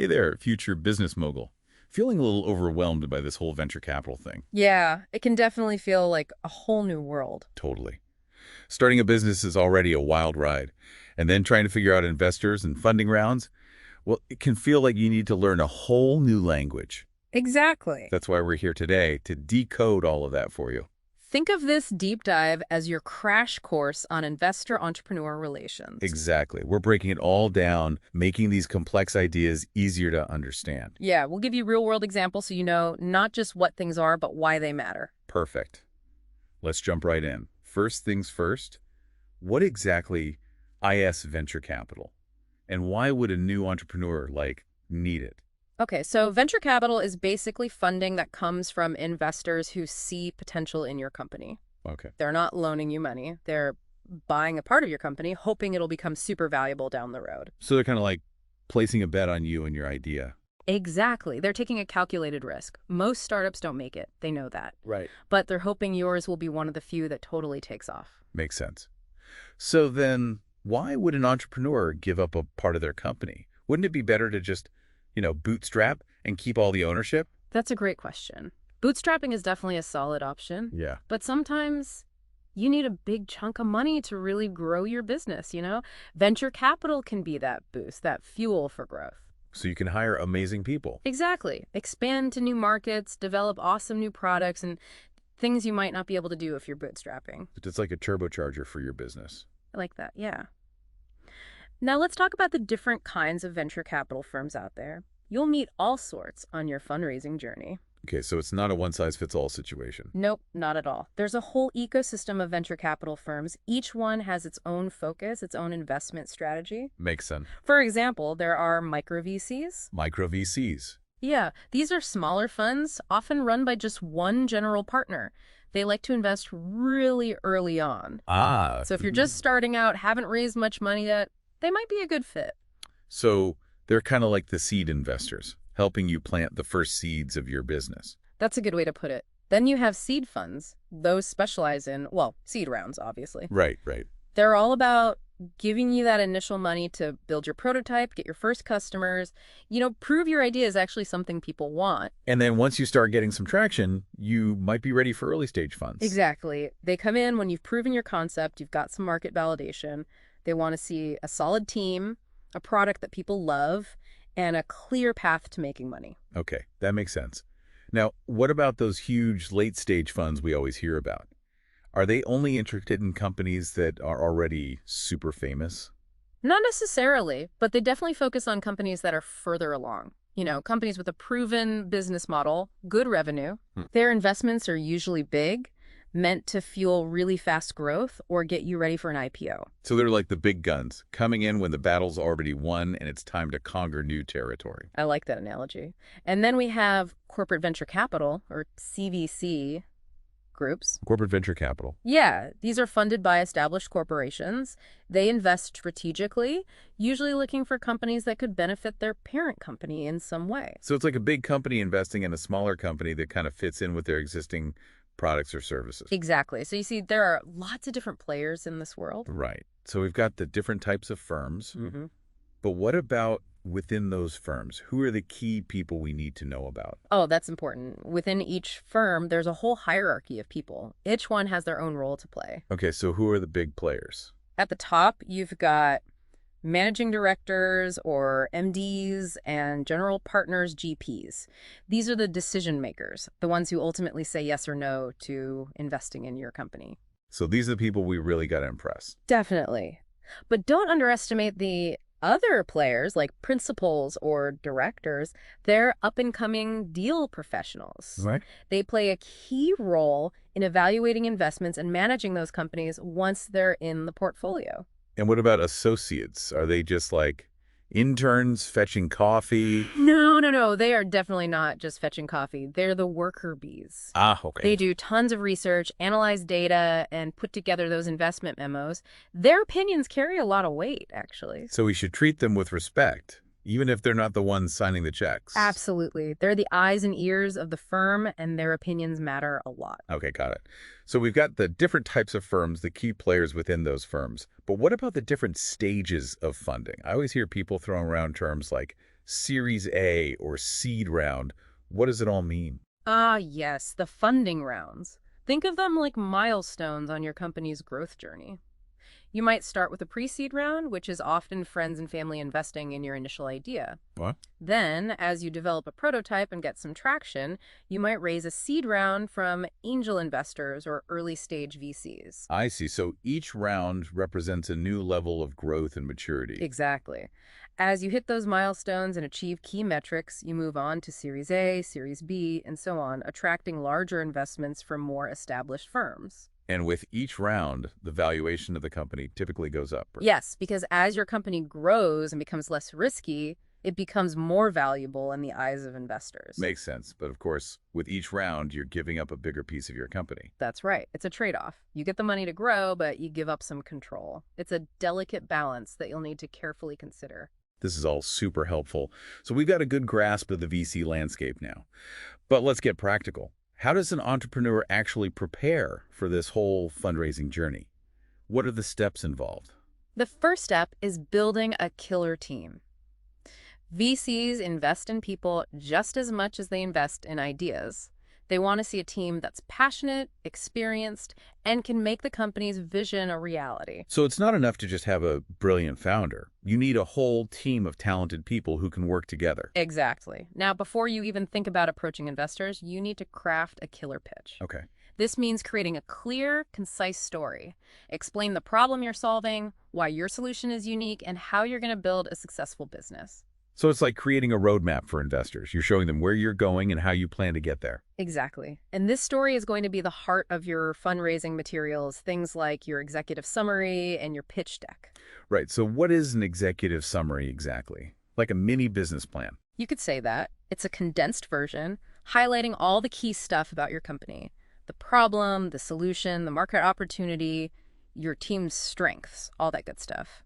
Hey there, future business mogul. Feeling a little overwhelmed by this whole venture capital thing. Yeah, it can definitely feel like a whole new world. Totally. Starting a business is already a wild ride. And then trying to figure out investors and funding rounds, well, it can feel like you need to learn a whole new language. Exactly. That's why we're here today, to decode all of that for you. Think of this deep dive as your crash course on investor-entrepreneur relations. Exactly. We're breaking it all down, making these complex ideas easier to understand. Yeah, we'll give you real-world examples so you know not just what things are, but why they matter. Perfect. Let's jump right in. First things first, what exactly is venture capital? And why would a new entrepreneur, need it? Okay, so venture capital is basically funding that comes from investors who see potential in your company. Okay. They're not loaning you money. They're buying a part of your company, hoping it'll become super valuable down the road. So they're kind of like placing a bet on you and your idea. Exactly. They're taking a calculated risk. Most startups don't make it. They know that. Right. But they're hoping yours will be one of the few that totally takes off. Makes sense. So then why would an entrepreneur give up a part of their company? Wouldn't it be better to just, bootstrap and keep all the ownership? That's a great question. Bootstrapping is definitely a solid option. Yeah. But sometimes you need a big chunk of money to really grow your business. Venture capital can be that boost, that fuel for growth. So you can hire amazing people. Exactly. Expand to new markets, develop awesome new products, and things you might not be able to do if you're bootstrapping. It's like a turbocharger for your business. I like that, yeah. Now let's talk about the different kinds of venture capital firms out there. You'll meet all sorts on your fundraising journey. Okay, so it's not a one-size-fits-all situation. Nope, not at all. There's a whole ecosystem of venture capital firms. Each one has its own focus, its own investment strategy. Makes sense. For example, there are micro VCs. Micro VCs. Yeah, these are smaller funds, often run by just one general partner. They like to invest really early on. Ah. So if you're just starting out, haven't raised much money yet, they might be a good fit. So they're kind of like the seed investors, helping you plant the first seeds of your business. That's a good way to put it. Then you have seed funds. Those specialize in, well, seed rounds, obviously. Right, right. They're all about giving you that initial money to build your prototype, get your first customers, prove your idea is actually something people want. And then once you start getting some traction, you might be ready for early stage funds. Exactly. They come in when you've proven your concept, you've got some market validation. They want to see a solid team, a product that people love, and a clear path to making money. Okay, that makes sense. Now, what about those huge late-stage funds we always hear about? Are they only interested in companies that are already super famous? Not necessarily, but they definitely focus on companies that are further along. Companies with a proven business model, good revenue. Their investments are usually big, meant to fuel really fast growth or get you ready for an IPO. So they're like the big guns, coming in when the battle's already won and it's time to conquer new territory. I like that analogy. And then we have corporate venture capital, or CVC, groups. Corporate venture capital. Yeah, these are funded by established corporations. They invest strategically, usually looking for companies that could benefit their parent company in some way. So it's like a big company investing in a smaller company that kind of fits in with their existing products or services. Exactly. So you see, there are lots of different players in this world. Right. So we've got the different types of firms. Mm-hmm. But what about within those firms? Who are the key people we need to know about? Oh, that's important. Within each firm, there's a whole hierarchy of people. Each one has their own role to play. Okay, so who are the big players? At the top, you've got managing directors or MDs and general partners, GPs. These are the decision makers, the ones who ultimately say yes or no to investing in your company. So these are the people we really got to impress. Definitely. But don't underestimate the other players like principals or directors. They're up-and-coming deal professionals. Right. They play a key role in evaluating investments and managing those companies once they're in the portfolio. And what about associates? Are they just like interns fetching coffee? No. They are definitely not just fetching coffee. They're the worker bees. Ah, okay. They do tons of research, analyze data, and put together those investment memos. Their opinions carry a lot of weight, actually. So we should treat them with respect, even if they're not the ones signing the checks. Absolutely. They're the eyes and ears of the firm, and their opinions matter a lot. Okay, got it. So we've got the different types of firms, the key players within those firms. But what about the different stages of funding? I always hear people throwing around terms like Series A or seed round, what does it all mean? Ah, yes, the funding rounds. Think of them like milestones on your company's growth journey. You might start with a pre-seed round, which is often friends and family investing in your initial idea. What? Then, as you develop a prototype and get some traction, you might raise a seed round from angel investors or early stage VCs. I see. So each round represents a new level of growth and maturity. Exactly. As you hit those milestones and achieve key metrics, you move on to Series A, Series B, and so on, attracting larger investments from more established firms. And with each round, the valuation of the company typically goes up. Yes, because as your company grows and becomes less risky, it becomes more valuable in the eyes of investors. Makes sense. But of course, with each round, you're giving up a bigger piece of your company. That's right. It's a trade-off. You get the money to grow, but you give up some control. It's a delicate balance that you'll need to carefully consider. This is all super helpful. So we've got a good grasp of the VC landscape now. But let's get practical. How does an entrepreneur actually prepare for this whole fundraising journey? What are the steps involved? The first step is building a killer team. VCs invest in people just as much as they invest in ideas. They want to see a team that's passionate, experienced, and can make the company's vision a reality. So it's not enough to just have a brilliant founder. You need a whole team of talented people who can work together. Exactly. Now, before you even think about approaching investors, you need to craft a killer pitch. Okay. This means creating a clear, concise story. Explain the problem you're solving, why your solution is unique, and how you're going to build a successful business. So it's like creating a roadmap for investors. You're showing them where you're going and how you plan to get there. Exactly. And this story is going to be the heart of your fundraising materials, things like your executive summary and your pitch deck. Right. So what is an executive summary exactly? Like a mini business plan. You could say that. It's a condensed version, highlighting all the key stuff about your company. The problem, the solution, the market opportunity, your team's strengths, all that good stuff.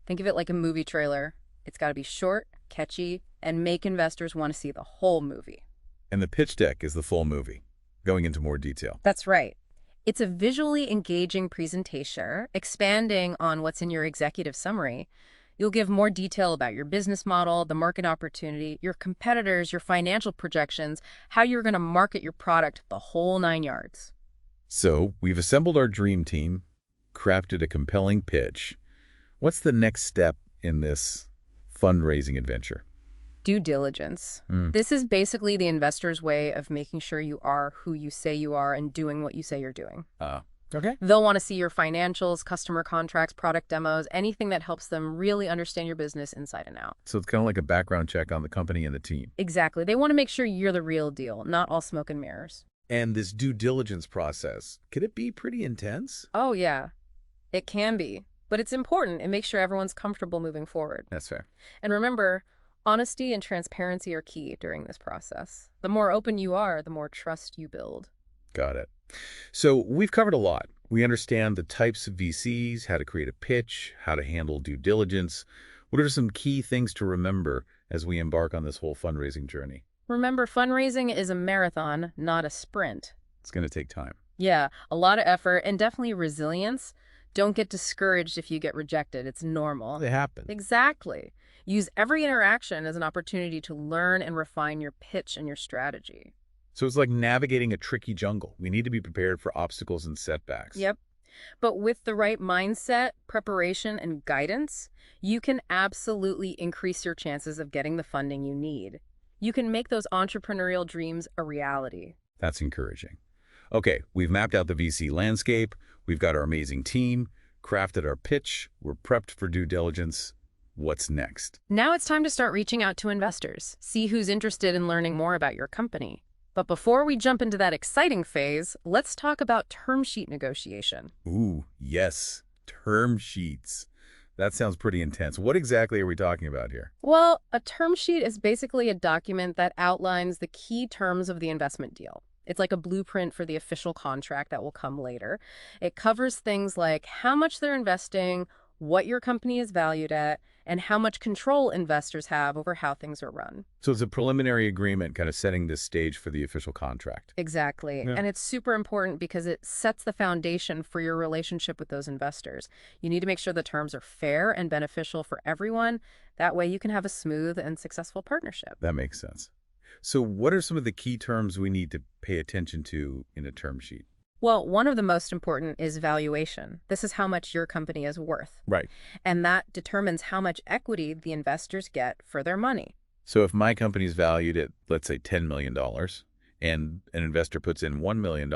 Think of it like a movie trailer. It's got to be short, catchy, and make investors want to see the whole movie. And the pitch deck is the full movie, going into more detail. That's right. It's a visually engaging presentation, expanding on what's in your executive summary. You'll give more detail about your business model, the market opportunity, your competitors, your financial projections, how you're going to market your product, the whole 9 yards. So we've assembled our dream team, crafted a compelling pitch. What's the next step in this fundraising adventure? Due diligence. This is basically the investor's way of making sure you are who you say you are and doing what you say you're doing. Okay. They'll want to see your financials, customer contracts, product demos, anything that helps them really understand your business inside and out. So it's kind of like a background check on the company and the team. Exactly. They want to make sure you're the real deal, not all smoke and mirrors. And this due diligence process, could it be pretty intense? Oh, yeah. It can be. But it's important. It makes sure everyone's comfortable moving forward. That's fair. And remember, honesty and transparency are key during this process. The more open you are, the more trust you build. Got it. So we've covered a lot. We understand the types of VCs, how to create a pitch, how to handle due diligence. What are some key things to remember as we embark on this whole fundraising journey? Remember, fundraising is a marathon, not a sprint. It's going to take time. Yeah, a lot of effort and definitely resilience. Don't get discouraged if you get rejected. It's normal. It happens. Exactly. Use every interaction as an opportunity to learn and refine your pitch and your strategy. So it's like navigating a tricky jungle. We need to be prepared for obstacles and setbacks. Yep. But with the right mindset, preparation, and guidance, you can absolutely increase your chances of getting the funding you need. You can make those entrepreneurial dreams a reality. That's encouraging. Okay, we've mapped out the VC landscape. We've got our amazing team, crafted our pitch. We're prepped for due diligence. What's next? Now it's time to start reaching out to investors. See who's interested in learning more about your company. But before we jump into that exciting phase, let's talk about term sheet negotiation. Ooh, yes, term sheets. That sounds pretty intense. What exactly are we talking about here? Well, a term sheet is basically a document that outlines the key terms of the investment deal. It's like a blueprint for the official contract that will come later. It covers things like how much they're investing, what your company is valued at, and how much control investors have over how things are run. So it's a preliminary agreement kind of setting the stage for the official contract. Exactly. Yeah. And it's super important because it sets the foundation for your relationship with those investors. You need to make sure the terms are fair and beneficial for everyone. That way you can have a smooth and successful partnership. That makes sense. So what are some of the key terms we need to pay attention to in a term sheet? Well, one of the most important is valuation. This is how much your company is worth. Right. And that determines how much equity the investors get for their money. So if my company's valued at, let's say, $10 million, and an investor puts in $1 million,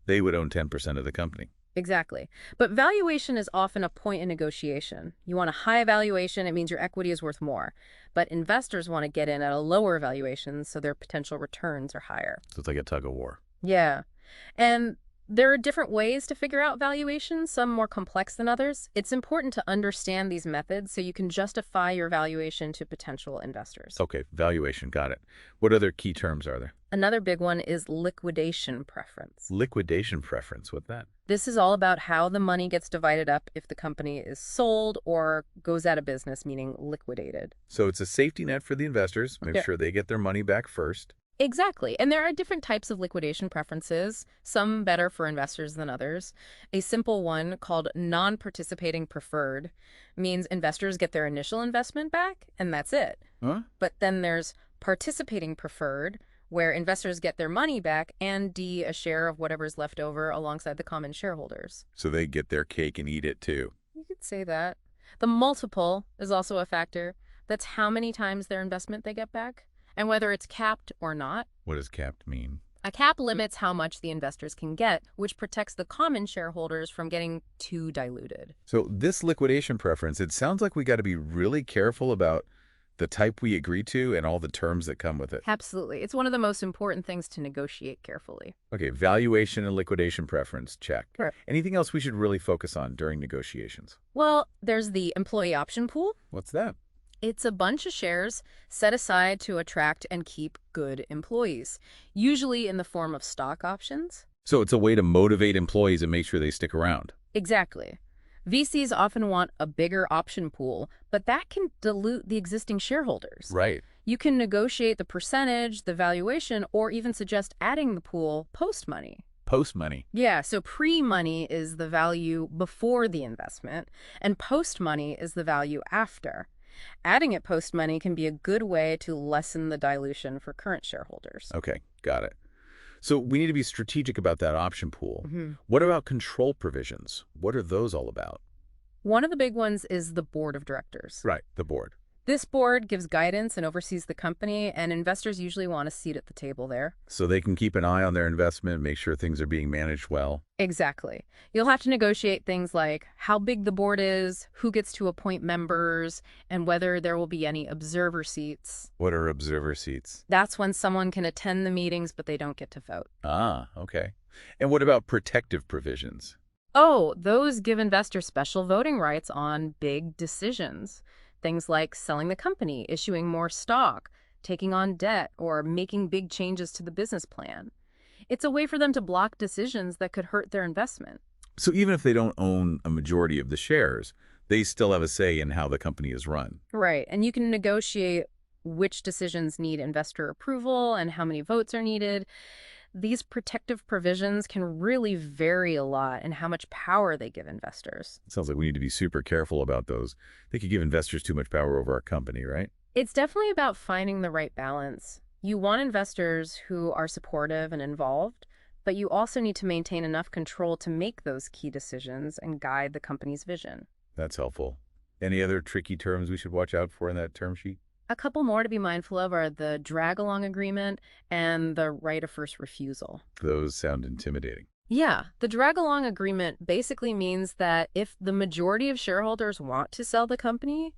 they would own 10% of the company. Exactly. But valuation is often a point in negotiation. You want a high valuation, it means your equity is worth more. But investors want to get in at a lower valuation so their potential returns are higher. So it's like a tug of war. Yeah. And there are different ways to figure out valuation, some more complex than others. It's important to understand these methods so you can justify your valuation to potential investors. Okay, valuation, got it. What other key terms are there? Another big one is liquidation preference. Liquidation preference, what's that? This is all about how the money gets divided up if the company is sold or goes out of business, meaning liquidated. So it's a safety net for the investors, make sure they get their money back first. Exactly. And there are different types of liquidation preferences, some better for investors than others. A simple one called non-participating preferred means investors get their initial investment back, and that's it. Huh? But then there's participating preferred, where investors get their money back and a share of whatever's left over alongside the common shareholders. So they get their cake and eat it too. You could say that. The multiple is also a factor. That's how many times their investment they get back, and whether it's capped or not. What does capped mean? A cap limits how much the investors can get, which protects the common shareholders from getting too diluted. So this liquidation preference, it sounds like we got to be really careful about the type we agree to and all the terms that come with it. Absolutely. It's one of the most important things to negotiate carefully. Okay, valuation and liquidation preference, check. Sure. Anything else we should really focus on during negotiations? Well, there's the employee option pool. What's that? It's a bunch of shares set aside to attract and keep good employees, usually in the form of stock options. So it's a way to motivate employees and make sure they stick around. Exactly. VCs often want a bigger option pool, but that can dilute the existing shareholders. Right. You can negotiate the percentage, the valuation, or even suggest adding the pool post-money. Post-money. Yeah, so pre-money is the value before the investment, and post-money is the value after. Adding it post-money can be a good way to lessen the dilution for current shareholders. Okay, got it. So we need to be strategic about that option pool. What about control provisions? What are those all about? One of the big ones is the board of directors. Right, the board. This board gives guidance and oversees the company, and investors usually want a seat at the table there. So they can keep an eye on their investment, make sure things are being managed well. Exactly. You'll have to negotiate things like how big the board is, who gets to appoint members, and whether there will be any observer seats. What are observer seats? That's when someone can attend the meetings, but they don't get to vote. Ah, okay. And what about protective provisions? Oh, those give investors special voting rights on big decisions. Things like selling the company, issuing more stock, taking on debt, or making big changes to the business plan. It's a way for them to block decisions that could hurt their investment. So even if they don't own a majority of the shares, they still have a say in how the company is run. Right, and you can negotiate which decisions need investor approval and how many votes are needed. These protective provisions can really vary a lot in how much power they give investors. It sounds like we need to be super careful about those. They could give investors too much power over our company, right? It's definitely about finding the right balance. You want investors who are supportive and involved, but you also need to maintain enough control to make those key decisions and guide the company's vision. That's helpful. Any other tricky terms we should watch out for in that term sheet? A couple more to be mindful of are the drag-along agreement and the right of first refusal. Those sound intimidating. Yeah, the drag-along agreement basically means that if the majority of shareholders want to sell the company,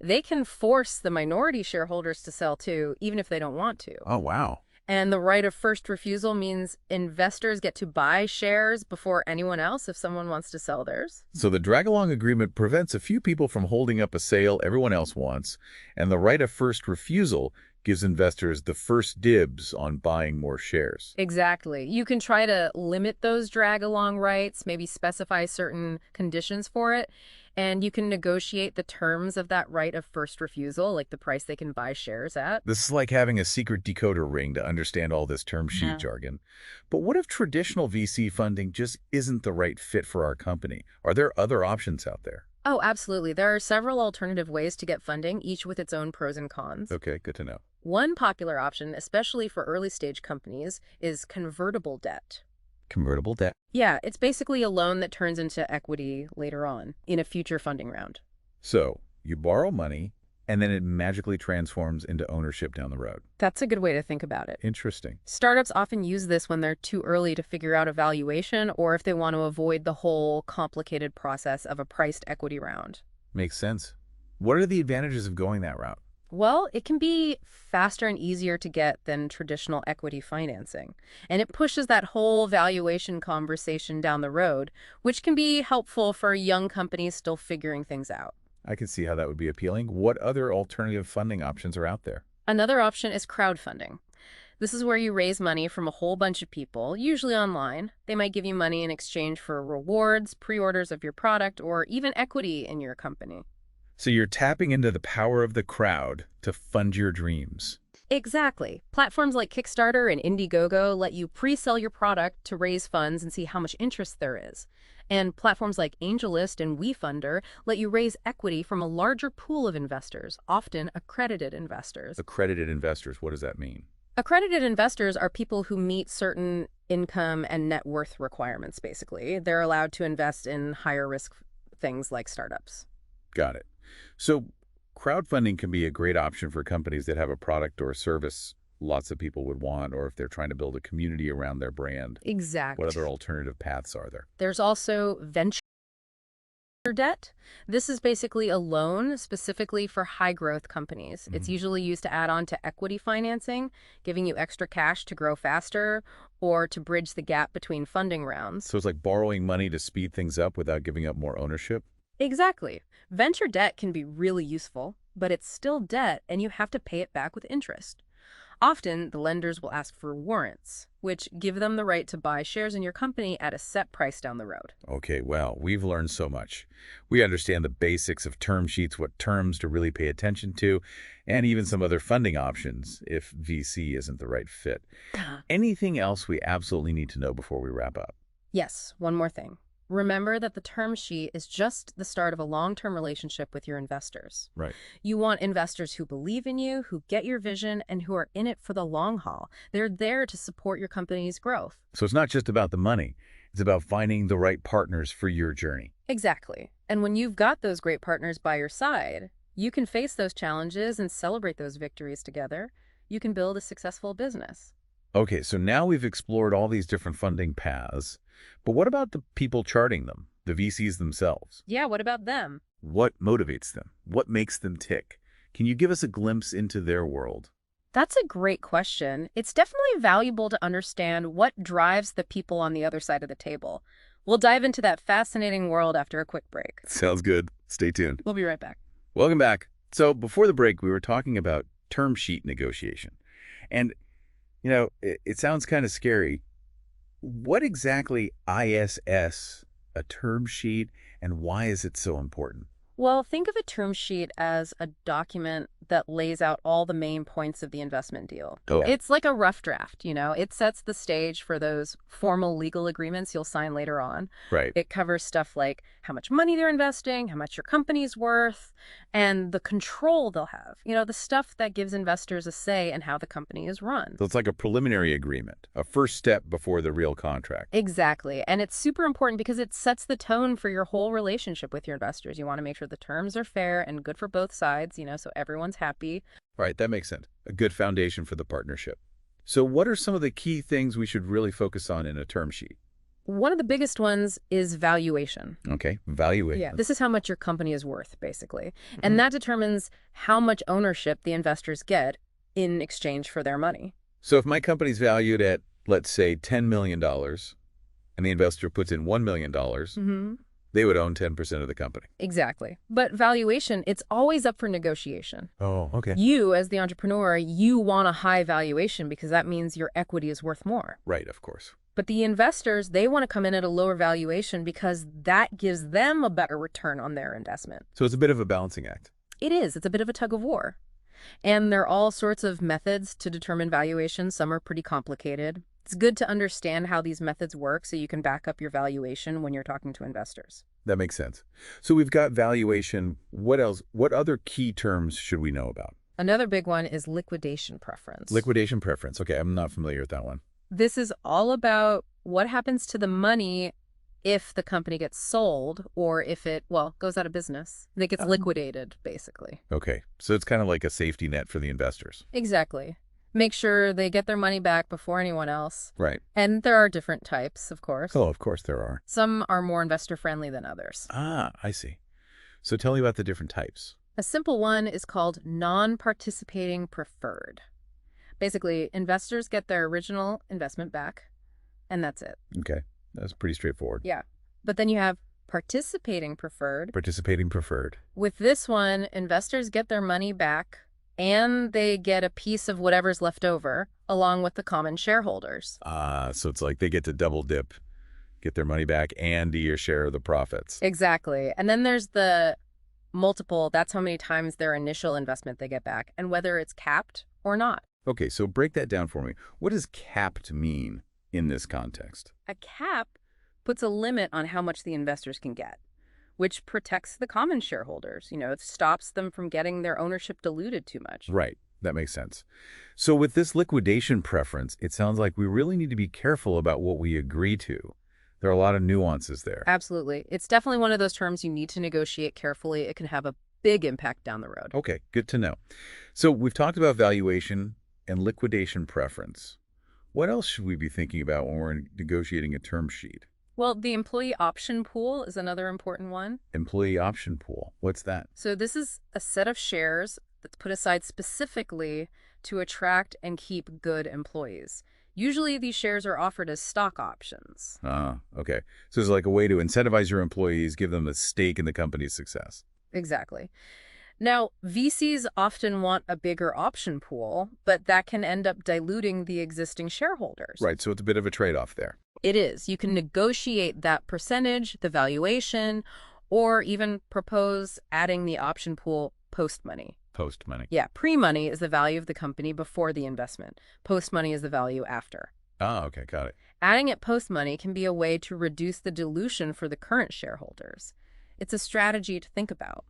they can force the minority shareholders to sell too, even if they don't want to. Oh, wow. And the right of first refusal means investors get to buy shares before anyone else if someone wants to sell theirs. So the drag-along agreement prevents a few people from holding up a sale everyone else wants, and the right of first refusal gives investors the first dibs on buying more shares. Exactly. You can try to limit those drag-along rights, maybe specify certain conditions for it, and you can negotiate the terms of that right of first refusal, like the price they can buy shares at. This is like having a secret decoder ring to understand all this term sheet Yeah. jargon. But what if traditional VC funding just isn't the right fit for our company? Are there other options out there? Oh, absolutely. There are several alternative ways to get funding, each with its own pros and cons. Okay, good to know. One popular option, especially for early-stage companies, is convertible debt. Convertible debt. Yeah, it's basically a loan that turns into equity later on in a future funding round. So you borrow money, and then it magically transforms into ownership down the road. That's a good way to think about it. Interesting. Startups often use this when they're too early to figure out a valuation or if they want to avoid the whole complicated process of a priced equity round. Makes sense. What are the advantages of going that route? Well, it can be faster and easier to get than traditional equity financing, and it pushes that whole valuation conversation down the road, which can be helpful for young companies still figuring things out. I can see how that would be appealing. What other alternative funding options are out there? Another option is crowdfunding. This is where you raise money from a whole bunch of people, usually online. They might give you money in exchange for rewards, pre-orders of your product, or even equity in your company. So you're tapping into the power of the crowd to fund your dreams. Exactly. Platforms like Kickstarter and Indiegogo let you pre-sell your product to raise funds and see how much interest there is. And platforms like AngelList and WeFunder let you raise equity from a larger pool of investors, often accredited investors. Accredited investors, what does that mean? Accredited investors are people who meet certain income and net worth requirements, basically. They're allowed to invest in higher risk things like startups. Got it. So crowdfunding can be a great option for companies that have a product or a service lots of people would want, or if they're trying to build a community around their brand. Exactly. What other alternative paths are there? There's also venture debt. This is basically a loan specifically for high-growth companies. It's usually used to add on to equity financing, giving you extra cash to grow faster or to bridge the gap between funding rounds. So it's like borrowing money to speed things up without giving up more ownership? Exactly. Venture debt can be really useful, but it's still debt and you have to pay it back with interest. Often, the lenders will ask for warrants, which give them the right to buy shares in your company at a set price down the road. Okay, well, we've learned so much. We understand the basics of term sheets, what terms to really pay attention to, and even some other funding options if VC isn't the right fit. Anything else we absolutely need to know before we wrap up? Yes, one more thing. Remember that the term sheet is just the start of a long-term relationship with your investors. Right. You want investors who believe in you, who get your vision, and who are in it for the long haul. They're there to support your company's growth. So it's not just about the money. It's about finding the right partners for your journey. Exactly. And when you've got those great partners by your side, you can face those challenges and celebrate those victories together. You can build a successful business. Okay, so now we've explored all these different funding paths, but what about the people charting them, the VCs themselves? Yeah, what about them? What motivates them? What makes them tick? Can you give us a glimpse into their world? That's a great question. It's definitely valuable to understand what drives the people on the other side of the table. We'll dive into that fascinating world after a quick break. Sounds good. Stay tuned. We'll be right back. Welcome back. So before the break, we were talking about term sheet negotiation. And, it sounds kind of scary. What exactly ISS, a term sheet, and why is it so important? Well, think of a term sheet as a document that lays out all the main points of the investment deal. Oh. It's like a rough draft, It sets the stage for those formal legal agreements you'll sign later on. Right. It covers stuff like how much money they're investing, how much your company's worth, and the control they'll have. The stuff that gives investors a say in how the company is run. So it's like a preliminary agreement, a first step before the real contract. Exactly. And it's super important because it sets the tone for your whole relationship with your investors. You want to make sure the terms are fair and good for both sides, so everyone's happy. All right, that makes sense. A good foundation for the partnership. So what are some of the key things we should really focus on in a term sheet? One of the biggest ones is valuation. Okay, valuation. Yeah, this is how much your company is worth, basically. And that determines how much ownership the investors get in exchange for their money. So if my company's valued at, let's say, $10 million, and the investor puts in $1 million, They would own 10% of the company. Exactly. But valuation, it's always up for negotiation. Oh, okay. You, as the entrepreneur, you want a high valuation because that means your equity is worth more. Right, of course. But the investors, they want to come in at a lower valuation because that gives them a better return on their investment. So it's a bit of a balancing act. It is. It's a bit of a tug of war. And there are all sorts of methods to determine valuation. Some are pretty complicated. It's good to understand how these methods work so you can back up your valuation when you're talking to investors. That makes sense. So we've got valuation. What else? What other key terms should we know about? Another big one is liquidation preference. Liquidation preference. Okay, I'm not familiar with that one. This is all about what happens to the money if the company gets sold or if it, well, goes out of business. It gets liquidated, basically. Okay, so it's kind of like a safety net for the investors. Exactly. Make sure they get their money back before anyone else. Right. And there are different types, of course. Oh, of course there are. Some are more investor-friendly than others. Ah, I see. So tell me about the different types. A simple one is called non-participating preferred. Basically, investors get their original investment back, and that's it. Okay, that's pretty straightforward. Yeah. But then you have participating preferred. Participating preferred. With this one, investors get their money back, and they get a piece of whatever's left over, along with the common shareholders. So it's like they get to double dip, get their money back, and a share of the profits. Exactly. And then there's the multiple, that's how many times their initial investment they get back, and whether it's capped or not. Okay, so break that down for me. What does capped mean in this context? A cap puts a limit on how much the investors can get, which protects the common shareholders. You know, it stops them from getting their ownership diluted too much. Right. That makes sense. So with this liquidation preference, it sounds like we really need to be careful about what we agree to. There are a lot of nuances there. Absolutely. It's definitely one of those terms you need to negotiate carefully. It can have a big impact down the road. Okay, good to know. So we've talked about valuation and liquidation preference. What else should we be thinking about when we're negotiating a term sheet? Well, the employee option pool is another important one. Employee option pool. What's that? So this is a set of shares that's put aside specifically to attract and keep good employees. Usually these shares are offered as stock options. Okay. So it's like a way to incentivize your employees, give them a stake in the company's success. Exactly. Now, VCs often want a bigger option pool, but that can end up diluting the existing shareholders. Right, so it's a bit of a trade-off there. It is. You can negotiate that percentage, the valuation, or even propose adding the option pool post-money. Post-money. Yeah, pre-money is the value of the company before the investment. Post-money is the value after. Okay, got it. Adding it post-money can be a way to reduce the dilution for the current shareholders. It's a strategy to think about.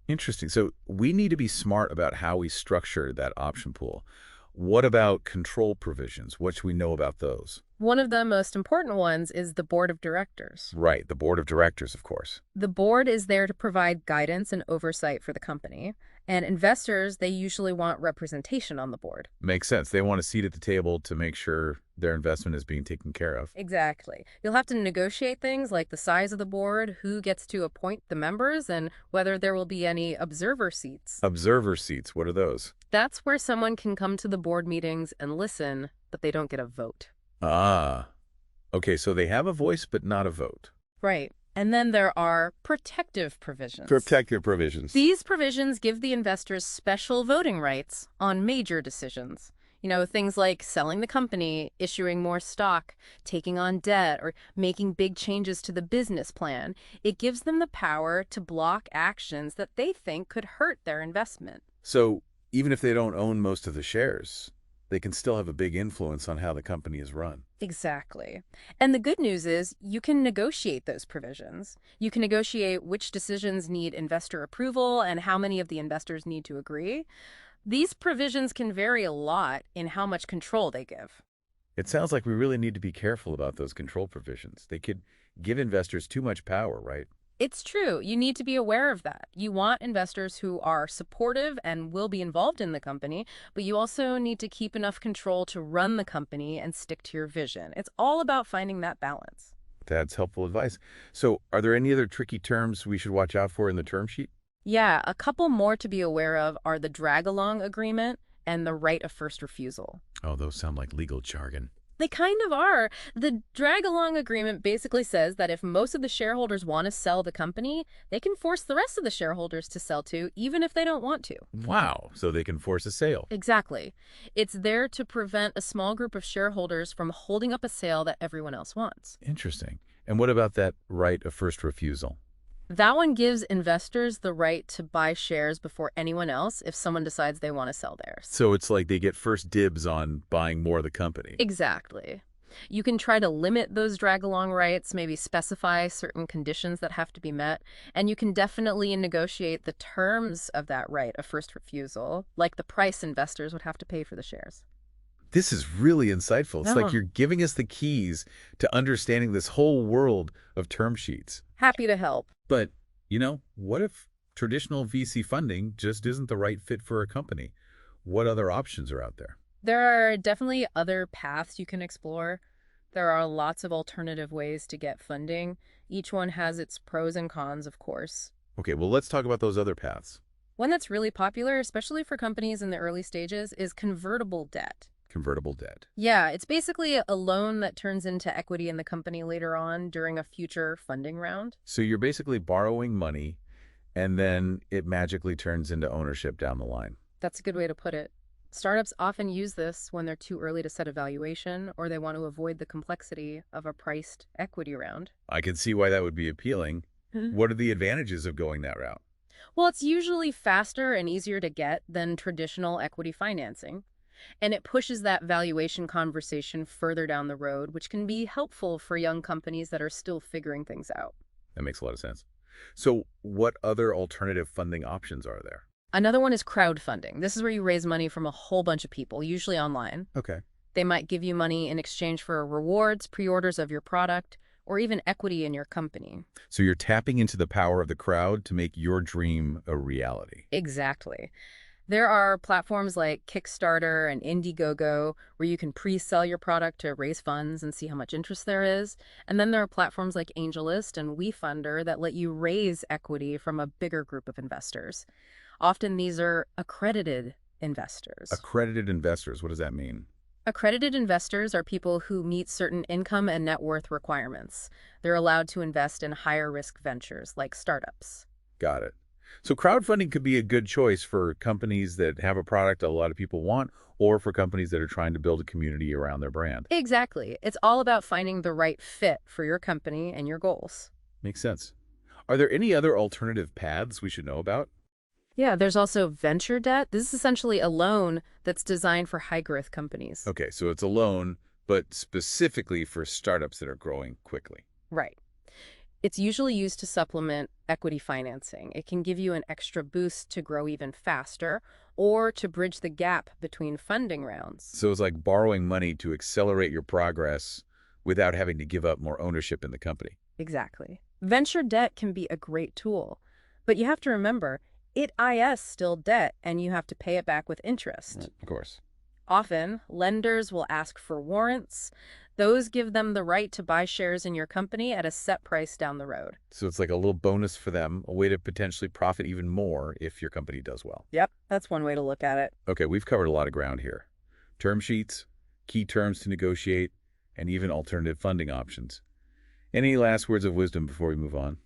Interesting. So we need to be smart about how we structure that option pool. What about control provisions? What should we know about those? One of the most important ones is the board of directors. Right, the board of directors, of course. The board is there to provide guidance and oversight for the company, and investors, they usually want representation on the board. Makes sense. They want a seat at the table to make sure their investment is being taken care of. Exactly. You'll have to negotiate things like the size of the board, who gets to appoint the members, and whether there will be any observer seats. Observer seats, what are those? That's where someone can come to the board meetings and listen, but they don't get a vote. Okay, so they have a voice but not a vote. Right. And then there are protective provisions. Protective provisions. These provisions give the investors special voting rights on major decisions. You know, things like selling the company, issuing more stock, taking on debt, or making big changes to the business plan. It gives them the power to block actions that they think could hurt their investment. So even if they don't own most of the shares, they can still have a big influence on how the company is run. Exactly. And the good news is you can negotiate those provisions. You can negotiate which decisions need investor approval and how many of the investors need to agree. These provisions can vary a lot in how much control they give. It sounds like we really need to be careful about those control provisions. They could give investors too much power, right? It's true. You need to be aware of that. You want investors who are supportive and will be involved in the company, but you also need to keep enough control to run the company and stick to your vision. It's all about finding that balance. That's helpful advice. So are there any other tricky terms we should watch out for in the term sheet? Yeah, a couple more to be aware of are the drag-along agreement and the right of first refusal. Oh, those sound like legal jargon. They kind of are. The drag-along agreement basically says that if most of the shareholders want to sell the company, they can force the rest of the shareholders to sell too, even if they don't want to. Wow, so they can force a sale. Exactly. It's there to prevent a small group of shareholders from holding up a sale that everyone else wants. Interesting. And what about that right of first refusal? That one gives investors the right to buy shares before anyone else if someone decides they want to sell theirs. So it's like they get first dibs on buying more of the company. Exactly. You can try to limit those drag-along rights, maybe specify certain conditions that have to be met, and you can definitely negotiate the terms of that right of first refusal, like the price investors would have to pay for the shares. This is really insightful. It's like Yeah. you're giving us the keys to understanding this whole world of term sheets. Happy to help. But, what if traditional VC funding just isn't the right fit for a company? What other options are out there? There are definitely other paths you can explore. There are lots of alternative ways to get funding. Each one has its pros and cons, of course. Okay, well, let's talk about those other paths. One that's really popular, especially for companies in the early stages, is convertible debt. Convertible debt. Yeah, it's basically a loan that turns into equity in the company later on during a future funding round. So you're basically borrowing money, and then it magically turns into ownership down the line. That's a good way to put it. Startups often use this when they're too early to set a valuation or they want to avoid the complexity of a priced equity round. I can see why that would be appealing. What are the advantages of going that route? Well, it's usually faster and easier to get than traditional equity financing. And it pushes that valuation conversation further down the road, which can be helpful for young companies that are still figuring things out. That makes a lot of sense. So what other alternative funding options are there? Another one is crowdfunding. This is where you raise money from a whole bunch of people, usually online. Okay. They might give you money in exchange for rewards, pre-orders of your product, or even equity in your company. So you're tapping into the power of the crowd to make your dream a reality. Exactly. There are platforms like Kickstarter and Indiegogo where you can pre-sell your product to raise funds and see how much interest there is. And then there are platforms like AngelList and WeFunder that let you raise equity from a bigger group of investors. Often these are accredited investors. Accredited investors, what does that mean? Accredited investors are people who meet certain income and net worth requirements. They're allowed to invest in higher risk ventures like startups. Got it. So crowdfunding could be a good choice for companies that have a product a lot of people want, or for companies that are trying to build a community around their brand. Exactly. It's all about finding the right fit for your company and your goals. Makes sense. Are there any other alternative paths we should know about? Yeah, there's also venture debt. This is essentially a loan that's designed for high-growth companies. Okay, so it's a loan, but specifically for startups that are growing quickly. Right. It's usually used to supplement equity financing. It can give you an extra boost to grow even faster or to bridge the gap between funding rounds. So it's like borrowing money to accelerate your progress without having to give up more ownership in the company. Exactly. Venture debt can be a great tool, but you have to remember, it is still debt and you have to pay it back with interest. Of course. Often, lenders will ask for warrants. Those give them the right to buy shares in your company at a set price down the road. So it's like a little bonus for them, a way to potentially profit even more if your company does well. Yep, that's one way to look at it. Okay, we've covered a lot of ground here. Term sheets, key terms to negotiate, and even alternative funding options. Any last words of wisdom before we move on?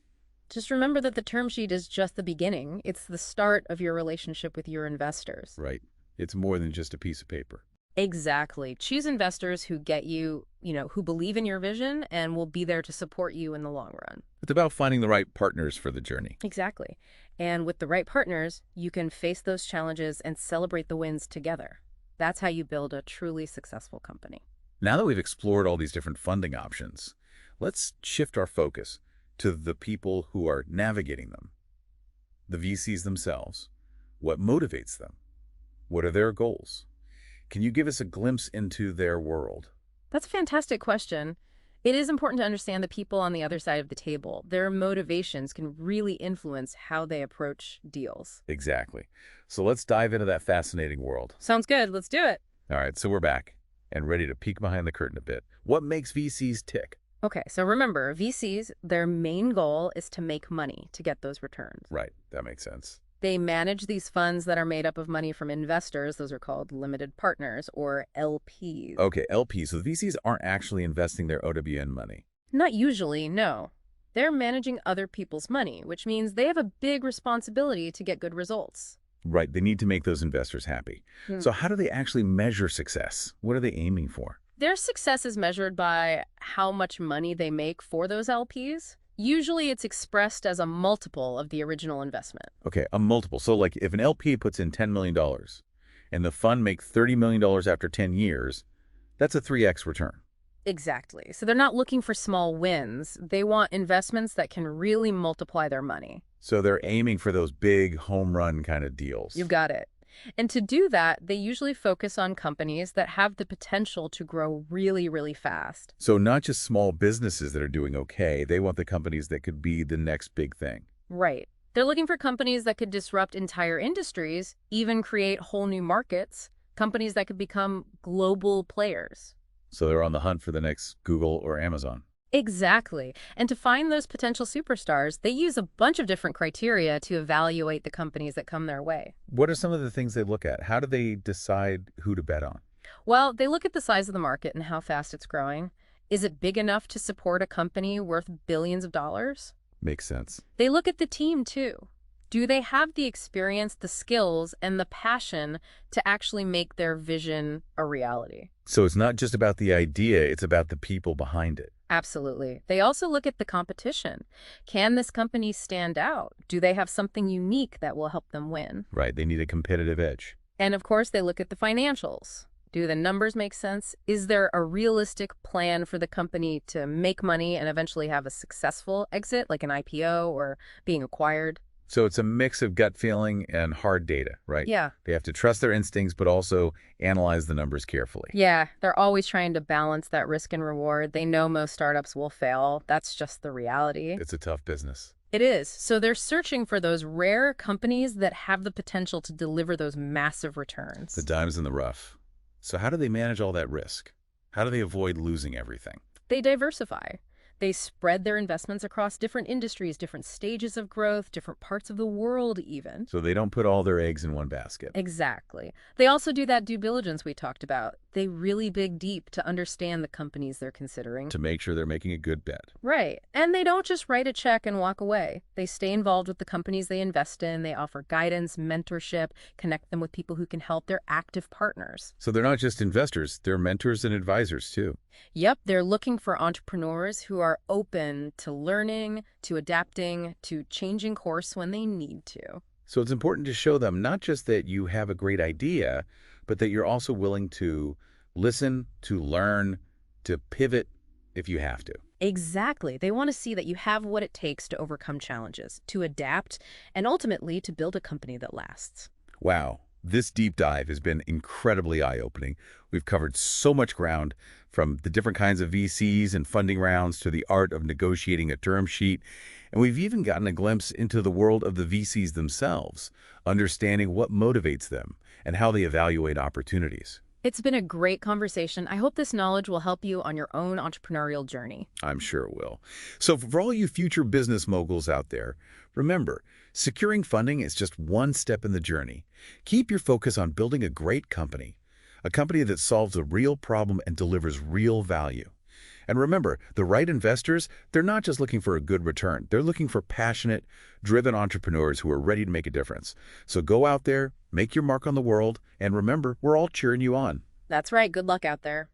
Just remember that the term sheet is just the beginning. It's the start of your relationship with your investors. Right. It's more than just a piece of paper. Exactly. Choose investors who get you, who believe in your vision and will be there to support you in the long run. It's about finding the right partners for the journey. Exactly. And with the right partners, you can face those challenges and celebrate the wins together. That's how you build a truly successful company. Now that we've explored all these different funding options, let's shift our focus to the people who are navigating them. The VCs themselves. What motivates them? What are their goals? Can you give us a glimpse into their world? That's a fantastic question. It is important to understand the people on the other side of the table. Their motivations can really influence how they approach deals. Exactly. So let's dive into that fascinating world. Sounds good. Let's do it. All right, so we're back and ready to peek behind the curtain a bit. What makes VCs tick? Okay, so remember, VCs, their main goal is to make money to get those returns. Right, that makes sense. They manage these funds that are made up of money from investors. Those are called limited partners, or LPs. Okay, LPs. So the VCs aren't actually investing their OWN money. Not usually, no. They're managing other people's money, which means they have a big responsibility to get good results. Right, they need to make those investors happy. Hmm. So how do they actually measure success? What are they aiming for? Their success is measured by how much money they make for those LPs. Usually it's expressed as a multiple of the original investment. Okay, a multiple. So like if an LP puts in $10 million and the fund makes $30 million after 10 years, that's a 3x return. Exactly. So they're not looking for small wins. They want investments that can really multiply their money. So they're aiming for those big home run kind of deals. You've got it. And to do that, they usually focus on companies that have the potential to grow really, really fast. So not just small businesses that are doing okay, they want the companies that could be the next big thing. Right. They're looking for companies that could disrupt entire industries, even create whole new markets, companies that could become global players. So they're on the hunt for the next Google or Amazon. Exactly. And to find those potential superstars, they use a bunch of different criteria to evaluate the companies that come their way. What are some of the things they look at? How do they decide who to bet on? Well, they look at the size of the market and how fast it's growing. Is it big enough to support a company worth billions of dollars? Makes sense. They look at the team, too. Do they have the experience, the skills, and the passion to actually make their vision a reality? So it's not just about the idea, it's about the people behind it. Absolutely. They also look at the competition. Can this company stand out? Do they have something unique that will help them win? Right, they need a competitive edge. And of course, they look at the financials. Do the numbers make sense? Is there a realistic plan for the company to make money and eventually have a successful exit, like an IPO or being acquired? So it's a mix of gut feeling and hard data, right? Yeah. They have to trust their instincts, but also analyze the numbers carefully. Yeah, they're always trying to balance that risk and reward. They know most startups will fail. That's just the reality. It's a tough business. It is. So they're searching for those rare companies that have the potential to deliver those massive returns. The dime's in the rough. So how do they manage all that risk? How do they avoid losing everything? They diversify. They spread their investments across different industries, different stages of growth, different parts of the world even. So they don't put all their eggs in one basket. Exactly. They also do that due diligence we talked about. They really dig deep to understand the companies they're considering. To make sure they're making a good bet. Right. And they don't just write a check and walk away. They stay involved with the companies they invest in. They offer guidance, mentorship, connect them with people who can help. They're active partners. So they're not just investors, they're mentors and advisors too. Yep, they're looking for entrepreneurs who are open to learning, to adapting, to changing course when they need to. So it's important to show them not just that you have a great idea, but that you're also willing to listen, to learn, to pivot if you have to. Exactly. They want to see that you have what it takes to overcome challenges, to adapt, and ultimately to build a company that lasts. Wow. This deep dive has been incredibly eye-opening. We've covered so much ground, from the different kinds of VCs and funding rounds to the art of negotiating a term sheet. And we've even gotten a glimpse into the world of the VCs themselves, understanding what motivates them and how they evaluate opportunities. It's been a great conversation. I hope this knowledge will help you on your own entrepreneurial journey. I'm sure it will. So for all you future business moguls out there, remember, securing funding is just one step in the journey. Keep your focus on building a great company, a company that solves a real problem and delivers real value. And remember, the right investors, they're not just looking for a good return. They're looking for passionate, driven entrepreneurs who are ready to make a difference. So go out there, make your mark on the world, and remember, we're all cheering you on. That's right. Good luck out there.